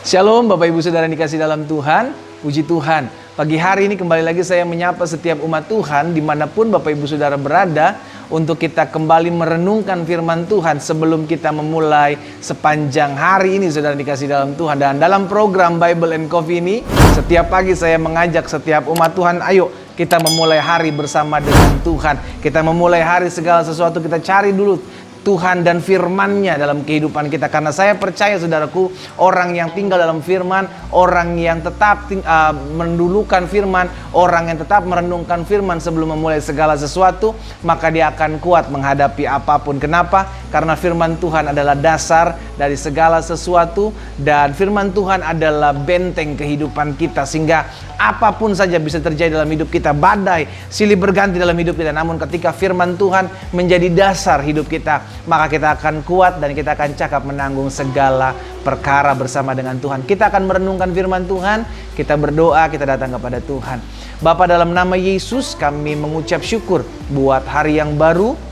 Shalom Bapak Ibu Saudara yang dikasih dalam Tuhan. Puji Tuhan, pagi hari ini kembali lagi saya menyapa setiap umat Tuhan dimanapun Bapak Ibu Saudara berada, untuk kita kembali merenungkan firman Tuhan sebelum kita memulai sepanjang hari ini saudara dikasih dalam Tuhan. Dan dalam program Bible and Coffee ini, setiap pagi saya mengajak setiap umat Tuhan, ayo kita memulai hari bersama dengan Tuhan. Kita memulai hari, segala sesuatu kita cari dulu Tuhan dan firman-Nya dalam kehidupan kita. Karena saya percaya saudaraku, orang yang tinggal dalam firman, orang yang tetap mendulukan firman, orang yang tetap merenungkan firman sebelum memulai segala sesuatu, maka dia akan kuat menghadapi apapun. Kenapa? Karena firman Tuhan adalah dasar dari segala sesuatu, dan firman Tuhan adalah benteng kehidupan kita, sehingga apapun saja bisa terjadi dalam hidup kita. Badai silih berganti dalam hidup kita, namun ketika firman Tuhan menjadi dasar hidup kita, maka kita akan kuat dan kita akan cakap menanggung segala perkara bersama dengan Tuhan. Kita akan merenungkan firman Tuhan, kita berdoa, kita datang kepada Tuhan. Bapa, dalam nama Yesus kami mengucap syukur buat hari yang baru.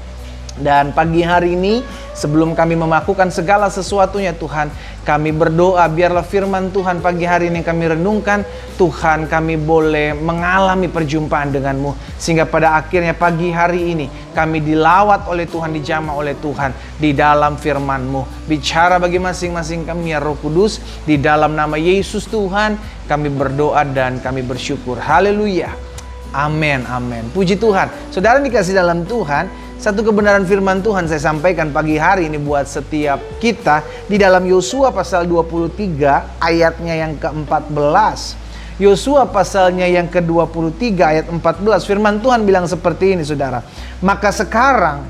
Dan pagi hari ini, sebelum kami melakukan segala sesuatunya Tuhan, kami berdoa biarlah firman Tuhan pagi hari ini kami renungkan. Tuhan, kami boleh mengalami perjumpaan dengan-Mu, sehingga pada akhirnya pagi hari ini kami dilawat oleh Tuhan, dijamah oleh Tuhan di dalam firman-Mu. Bicara bagi masing-masing kami ya Roh Kudus, di dalam nama Yesus Tuhan kami berdoa dan kami bersyukur. Haleluya. Amin, amin. Puji Tuhan. Saudara dikasih dalam Tuhan, satu kebenaran firman Tuhan saya sampaikan pagi hari ini buat setiap kita di dalam Yosua pasal 23 ayatnya yang ke-14. Yosua pasalnya yang ke-23 ayat 14, firman Tuhan bilang seperti ini saudara. Maka sekarang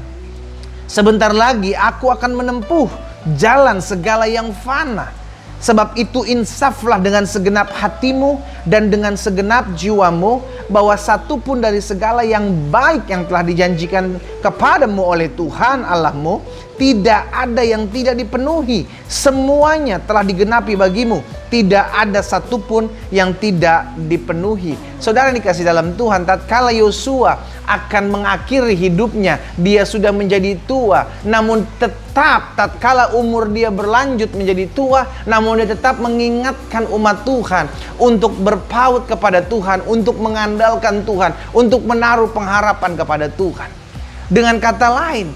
sebentar lagi aku akan menempuh jalan segala yang fana. Sebab itu insaflah dengan segenap hatimu dan dengan segenap jiwamu, bahwa satu pun dari segala yang baik yang telah dijanjikan kepadamu oleh Tuhan Allahmu, tidak ada yang tidak dipenuhi. Semuanya telah digenapi bagimu, tidak ada satupun yang tidak dipenuhi. Saudara dikasih dalam Tuhan, tatkala Yosua akan mengakhiri hidupnya, dia sudah menjadi tua, namun tetap tatkala umur dia berlanjut menjadi tua, namun dia tetap mengingatkan umat Tuhan untuk berpaut kepada Tuhan, untuk mengandalkan Tuhan, untuk menaruh pengharapan kepada Tuhan. Dengan kata lain,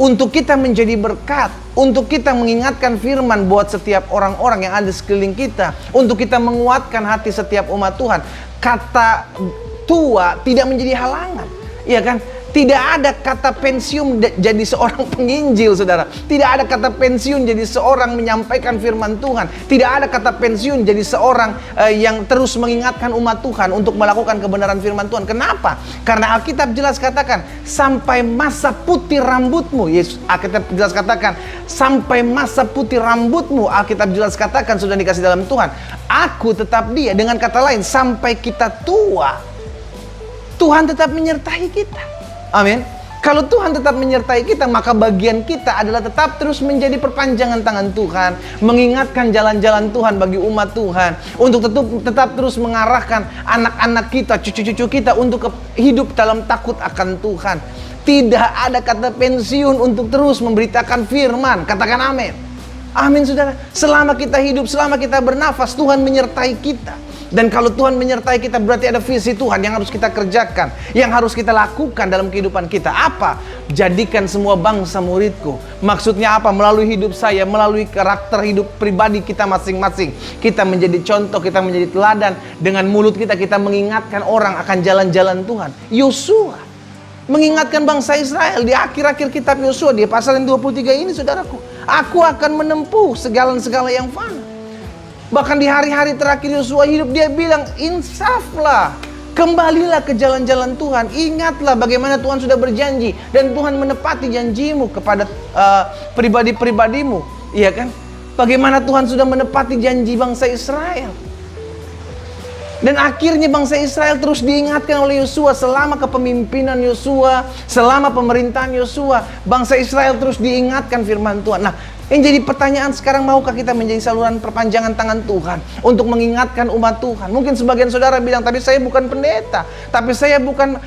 untuk kita menjadi berkat, untuk kita mengingatkan firman buat setiap orang-orang yang ada sekeliling kita, untuk kita menguatkan hati setiap umat Tuhan. Kata tua tidak menjadi halangan, iya kan? Tidak ada kata pensiun jadi seorang penginjil, saudara. Tidak ada kata pensiun jadi seorang menyampaikan firman Tuhan. Tidak ada kata pensiun jadi seorang yang terus mengingatkan umat Tuhan untuk melakukan kebenaran firman Tuhan. Kenapa? Karena Alkitab jelas katakan, sampai masa putih rambutmu. Yesus, Alkitab jelas katakan, sampai masa putih rambutmu. Alkitab jelas katakan, sudah dikasih dalam Tuhan, aku tetap dia. Dengan kata lain, sampai kita tua, Tuhan tetap menyertai kita. Amin. Kalau Tuhan tetap menyertai kita, maka bagian kita adalah tetap terus menjadi perpanjangan tangan Tuhan, mengingatkan jalan-jalan Tuhan bagi umat Tuhan, untuk tetap terus mengarahkan anak-anak kita, cucu-cucu kita untuk hidup dalam takut akan Tuhan. Tidak ada kata pensiun untuk terus memberitakan firman. Katakan amin. Amin saudara. Selama kita hidup, selama kita bernafas, Tuhan menyertai kita. Dan kalau Tuhan menyertai kita, berarti ada visi Tuhan yang harus kita kerjakan, yang harus kita lakukan dalam kehidupan kita. Apa? Jadikan semua bangsa muridku. Maksudnya apa? Melalui hidup saya, melalui karakter hidup pribadi kita masing-masing, kita menjadi contoh, kita menjadi teladan. Dengan mulut kita, kita mengingatkan orang akan jalan-jalan Tuhan. Yosua mengingatkan bangsa Israel di akhir-akhir kitab Yosua, di pasal yang 23 ini saudaraku, aku akan menempuh segala yang fana. Bahkan di hari-hari terakhir Yosua hidup, dia bilang, insaflah, kembalilah ke jalan-jalan Tuhan. Ingatlah bagaimana Tuhan sudah berjanji, dan Tuhan menepati janjimu kepada pribadi-pribadimu. Iya kan? Bagaimana Tuhan sudah menepati janji bangsa Israel. Dan akhirnya bangsa Israel terus diingatkan oleh Yosua. Selama kepemimpinan Yosua, selama pemerintahan Yosua, bangsa Israel terus diingatkan firman Tuhan. Nah, yang jadi pertanyaan sekarang, maukah kita menjadi saluran perpanjangan tangan Tuhan untuk mengingatkan umat Tuhan? Mungkin sebagian saudara bilang, tapi saya bukan pendeta, tapi saya bukan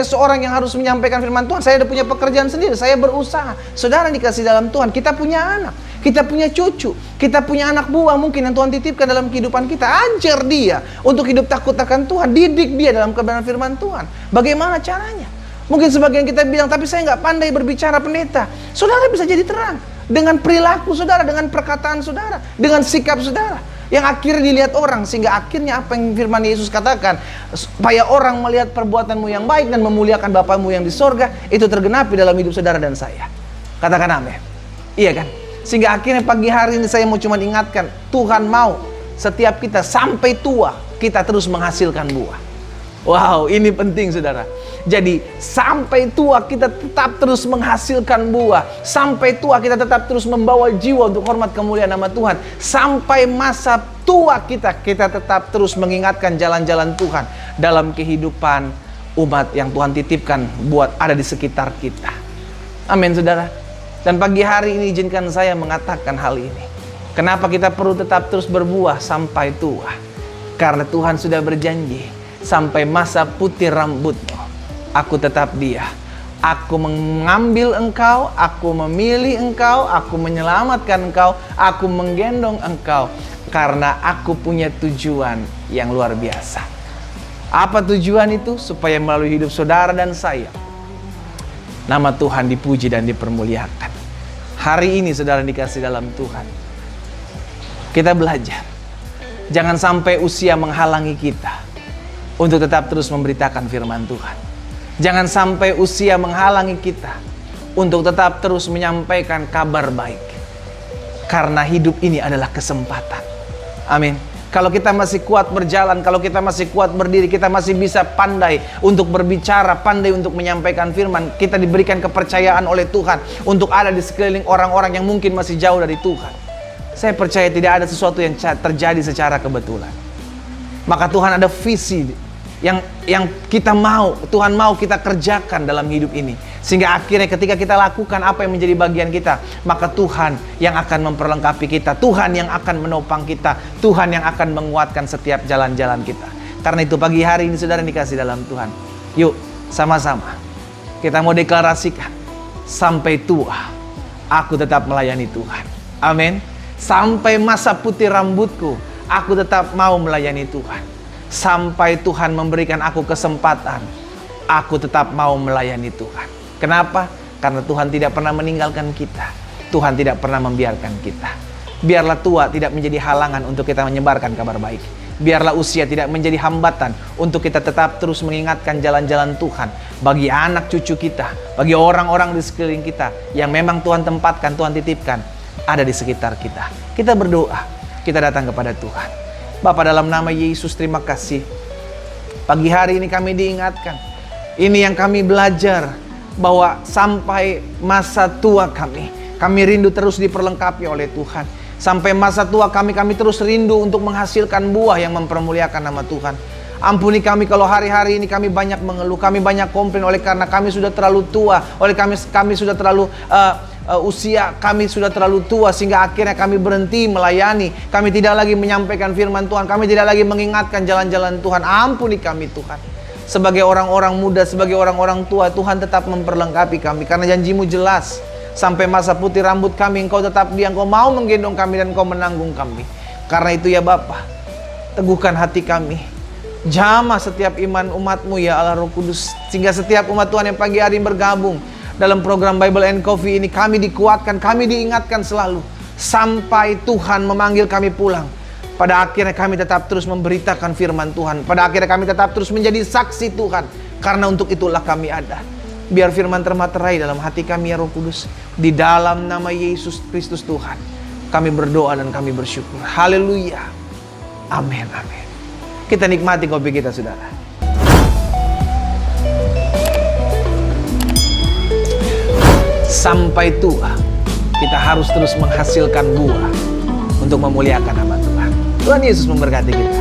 seorang yang harus menyampaikan firman Tuhan. Saya ada punya pekerjaan sendiri, saya berusaha. Saudara dikasih dalam Tuhan, kita punya anak, Kita punya cucu, kita punya anak buah mungkin yang Tuhan titipkan dalam kehidupan kita. Ajar dia untuk hidup takut akan Tuhan. Didik dia dalam kebenaran firman Tuhan. Bagaimana caranya? Mungkin sebagian kita bilang, tapi saya nggak pandai berbicara pendeta. Saudara bisa jadi terang. Dengan perilaku saudara, dengan perkataan saudara, dengan sikap saudara. Yang akhirnya dilihat orang, sehingga akhirnya apa yang firman Yesus katakan, supaya orang melihat perbuatanmu yang baik dan memuliakan Bapamu yang di sorga, itu tergenapi dalam hidup saudara dan saya. Katakan amin. Iya kan? Sehingga akhirnya pagi hari ini saya mau cuma ingatkan, Tuhan mau setiap kita sampai tua, kita terus menghasilkan buah. Wow, ini penting saudara. Jadi sampai tua kita tetap terus menghasilkan buah. Sampai tua kita tetap terus membawa jiwa untuk hormat kemuliaan nama Tuhan. Sampai masa tua kita tetap terus mengingatkan jalan-jalan Tuhan dalam kehidupan umat yang Tuhan titipkan buat ada di sekitar kita. Amin saudara. Dan pagi hari ini izinkan saya mengatakan hal ini. Kenapa kita perlu tetap terus berbuah sampai tua? Karena Tuhan sudah berjanji, sampai masa putih rambutmu, aku tetap dia. Aku mengambil engkau, aku memilih engkau, aku menyelamatkan engkau, aku menggendong engkau. Karena aku punya tujuan yang luar biasa. Apa tujuan itu? Supaya melalui hidup saudara dan saya, nama Tuhan dipuji dan dipermuliakan. Hari ini saudara dikasih dalam Tuhan, kita belajar. Jangan sampai usia menghalangi kita untuk tetap terus memberitakan firman Tuhan. Jangan sampai usia menghalangi kita untuk tetap terus menyampaikan kabar baik. Karena hidup ini adalah kesempatan. Amin. Kalau kita masih kuat berjalan, kalau kita masih kuat berdiri, kita masih bisa pandai untuk berbicara, pandai untuk menyampaikan firman. Kita diberikan kepercayaan oleh Tuhan untuk ada di sekeliling orang-orang yang mungkin masih jauh dari Tuhan. Saya percaya tidak ada sesuatu yang terjadi secara kebetulan. Maka Tuhan ada visi yang kita mau, Tuhan mau kita kerjakan dalam hidup ini. Sehingga akhirnya ketika kita lakukan apa yang menjadi bagian kita, maka Tuhan yang akan memperlengkapi kita, Tuhan yang akan menopang kita, Tuhan yang akan menguatkan setiap jalan-jalan kita. Karena itu pagi hari ini saudara dikasih dalam Tuhan, yuk sama-sama kita mau deklarasikan, sampai tua aku tetap melayani Tuhan. Amin. Sampai masa putih rambutku, aku tetap mau melayani Tuhan. Sampai Tuhan memberikan aku kesempatan, aku tetap mau melayani Tuhan. Kenapa? Karena Tuhan tidak pernah meninggalkan kita. Tuhan tidak pernah membiarkan kita. Biarlah tua tidak menjadi halangan untuk kita menyebarkan kabar baik. Biarlah usia tidak menjadi hambatan untuk kita tetap terus mengingatkan jalan-jalan Tuhan bagi anak cucu kita, bagi orang-orang di sekeliling kita yang memang Tuhan tempatkan, Tuhan titipkan ada di sekitar kita. Kita berdoa, kita datang kepada Tuhan. Bapa, dalam nama Yesus terima kasih. Pagi hari ini kami diingatkan. Ini yang kami belajar, bahwa sampai masa tua kami rindu terus diperlengkapi oleh Tuhan. Sampai masa tua kami terus rindu untuk menghasilkan buah yang mempermuliakan nama Tuhan. Ampuni kami kalau hari-hari ini kami banyak mengeluh, kami banyak komplain oleh karena kami sudah terlalu tua, oleh kami sudah terlalu usia kami sudah terlalu tua sehingga akhirnya kami berhenti melayani. Kami tidak lagi menyampaikan firman Tuhan, kami tidak lagi mengingatkan jalan-jalan Tuhan. Ampuni kami Tuhan. Sebagai orang-orang muda, sebagai orang-orang tua, Tuhan tetap memperlengkapi kami. Karena janji-Mu jelas, sampai masa putih rambut kami, Engkau tetap dia, Engkau mau menggendong kami dan Engkau menanggung kami. Karena itu ya Bapa, teguhkan hati kami. Jamah setiap iman umat-Mu ya Allah Roh Kudus. Sehingga setiap umat Tuhan yang pagi hari bergabung dalam program Bible and Coffee ini, kami dikuatkan, kami diingatkan selalu. Sampai Tuhan memanggil kami pulang. Pada akhirnya kami tetap terus memberitakan firman Tuhan. Pada akhirnya kami tetap terus menjadi saksi Tuhan. Karena untuk itulah kami ada. Biar firman termaterai dalam hati kami ya Roh Kudus. Di dalam nama Yesus Kristus Tuhan, kami berdoa dan kami bersyukur. Haleluya. Amin, amin. Kita nikmati kopi kita saudara. Sampai tua, kita harus terus menghasilkan buah untuk memuliakan nama Tuhan. Tuhan Yesus memberkati kita.